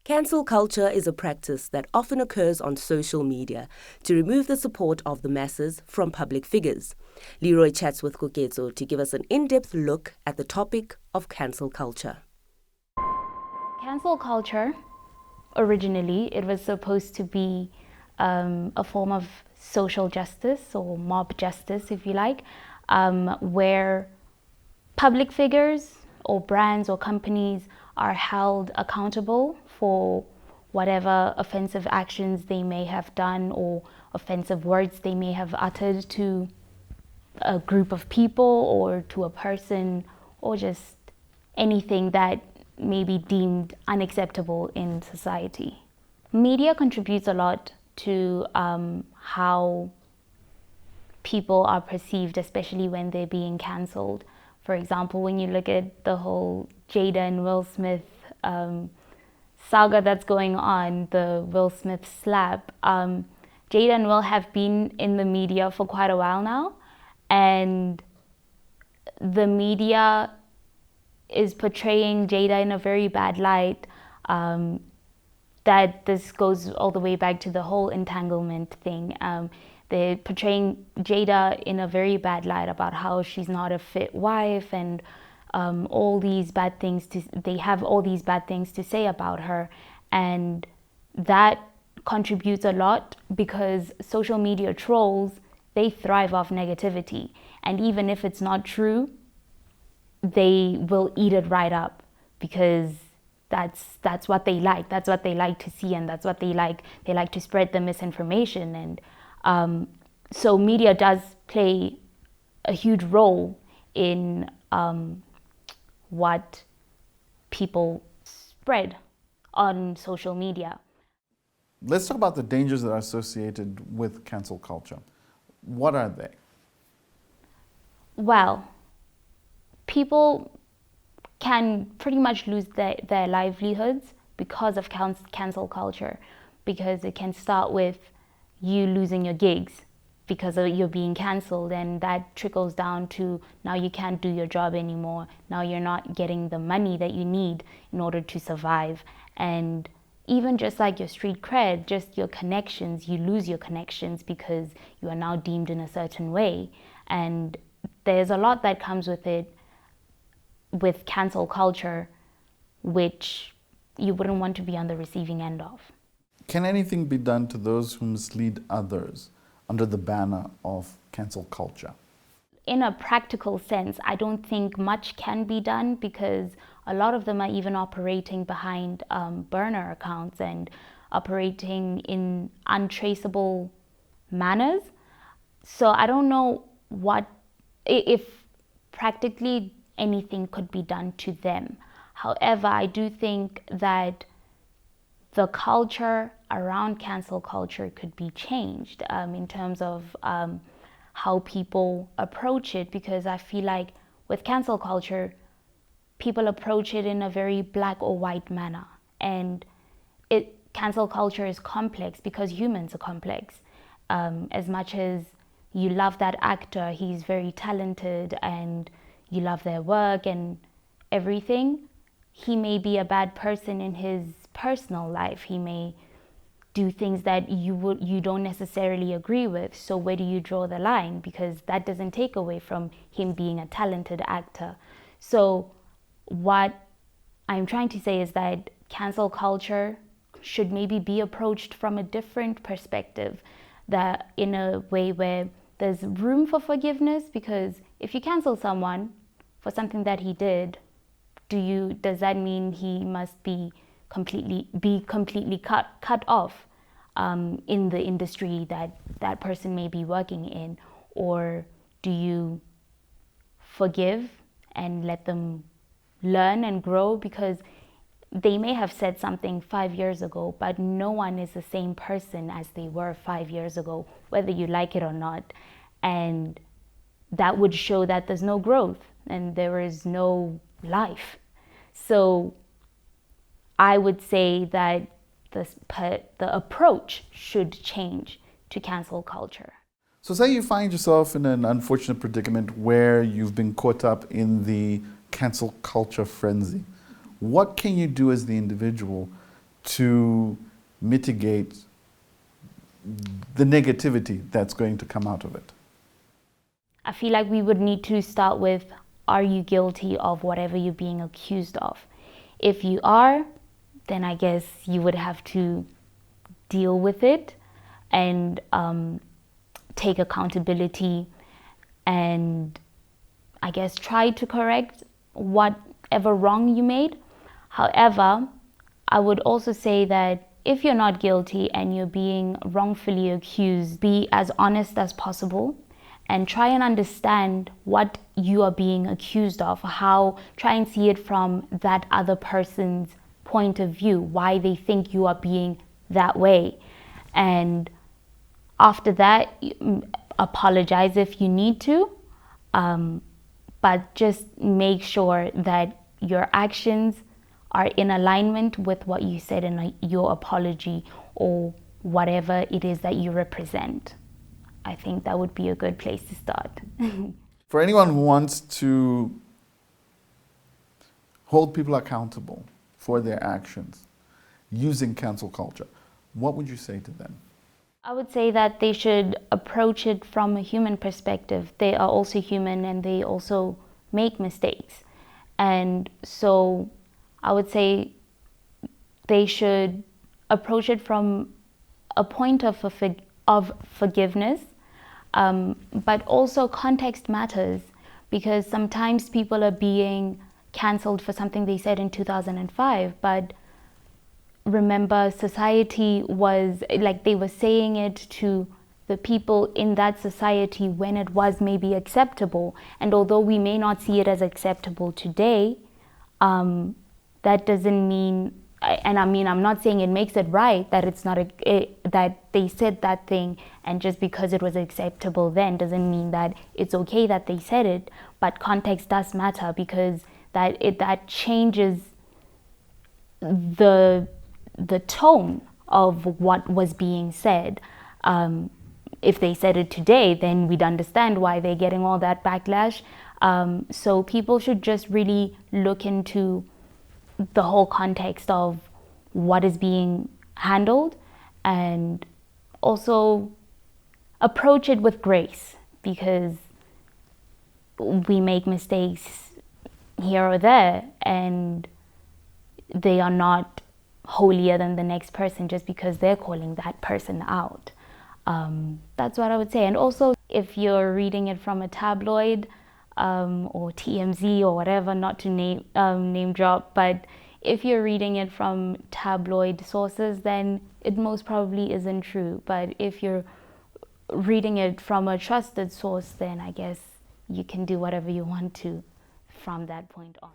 Cancel culture is a practice that often occurs on social media to remove the support of the masses from public figures. Leroy chats with Koketso to give us an in-depth look at the topic of cancel culture. Cancel culture, originally, it was supposed to be a form of social justice or mob justice, if you like, where public figures or brands or companies are held accountable for whatever offensive actions they may have done or offensive words they may have uttered to a group of people or to a person, or just anything that may be deemed unacceptable in society. Media contributes a lot to how people are perceived, especially when they're being cancelled. For example, when you look at the whole Jada and Will Smith saga that's going on, the Will Smith slap, Jada and Will have been in the media for quite a while now, and the media is portraying Jada in a very bad light. That this goes all the way back to the whole entanglement thing. They're portraying Jada in a very bad light about how she's not a fit wife and all these bad things. They have all these bad things to say about her, and that contributes a lot because social media trolls, they thrive off negativity, and even if it's not true, they will eat it right up because that's what they like. That's what they like to see, and that's what they like. They like to spread the misinformation, and so media does play a huge role in what people spread on social media. Let's talk about the dangers that are associated with cancel culture. What are they? Well, people can pretty much lose their livelihoods because of cancel culture, because it can start with you losing your gigs because you're being cancelled, and that trickles down to now you can't do your job anymore. Now you're not getting the money that you need in order to survive. And even just like your street cred, just your connections, you lose your connections because you are now deemed in a certain way. And there's a lot that comes with it, with cancel culture, which you wouldn't want to be on the receiving end of. Can anything be done to those who mislead others under the banner of cancel culture? In a practical sense, I don't think much can be done because a lot of them are even operating behind burner accounts and operating in untraceable manners. So I don't know if practically anything could be done to them. However, I do think that the culture around cancel culture could be changed in terms of how people approach it, because I feel like with cancel culture, people approach it in a very black or white manner. And cancel culture is complex because humans are complex. As much as you love that actor, he's very talented and you love their work and everything, he may be a bad person in his personal life. He may do things that you don't necessarily agree with. So where do you draw the line? Because that doesn't take away from him being a talented actor. So what I'm trying to say is that cancel culture should maybe be approached from a different perspective, that in a way where there's room for forgiveness, because if you cancel someone for something that he did, does that mean he must be completely cut off in the industry that person may be working in? Or do you forgive and let them learn and grow? Because they may have said something 5 years ago, but no one is the same person as they were 5 years ago, whether you like it or not. And that would show that there's no growth and there is no life. So I would say that the approach should change to cancel culture. So say you find yourself in an unfortunate predicament where you've been caught up in the cancel culture frenzy. What can you do as the individual to mitigate the negativity that's going to come out of it? I feel like we would need to start with, are you guilty of whatever you're being accused of? If you are, then I guess you would have to deal with it and take accountability and I guess try to correct whatever wrong you made. However, I would also say that if you're not guilty and you're being wrongfully accused, be as honest as possible and try and understand what you are being accused of, try and see it from that other person's point of view, why they think you are being that way. And after that, apologize if you need to, but just make sure that your actions are in alignment with what you said in your apology or whatever it is that you represent. I think that would be a good place to start. For anyone who wants to hold people accountable for their actions using cancel culture, what would you say to them? I would say that they should approach it from a human perspective. They are also human and they also make mistakes. And so I would say they should approach it from a point of forgiveness, but also context matters, because sometimes people are being cancelled for something they said in 2005, but remember, society was like, they were saying it to the people in that society when it was maybe acceptable. And although we may not see it as acceptable today, that doesn't mean, and I mean, I'm not saying it makes it right that it's not that they said that thing, and just because it was acceptable then doesn't mean that it's okay that they said it. But context does matter, because that changes the tone of what was being said. If they said it today, then we'd understand why they're getting all that backlash. So people should just really look into the whole context of what is being handled, and also approach it with grace, because we make mistakes here or there, and they are not holier than the next person just because they're calling that person out. That's what I would say. And also, if you're reading it from a tabloid or TMZ or whatever, not to name drop, but if you're reading it from tabloid sources, then it most probably isn't true. But if you're reading it from a trusted source, then I guess you can do whatever you want to from that point on.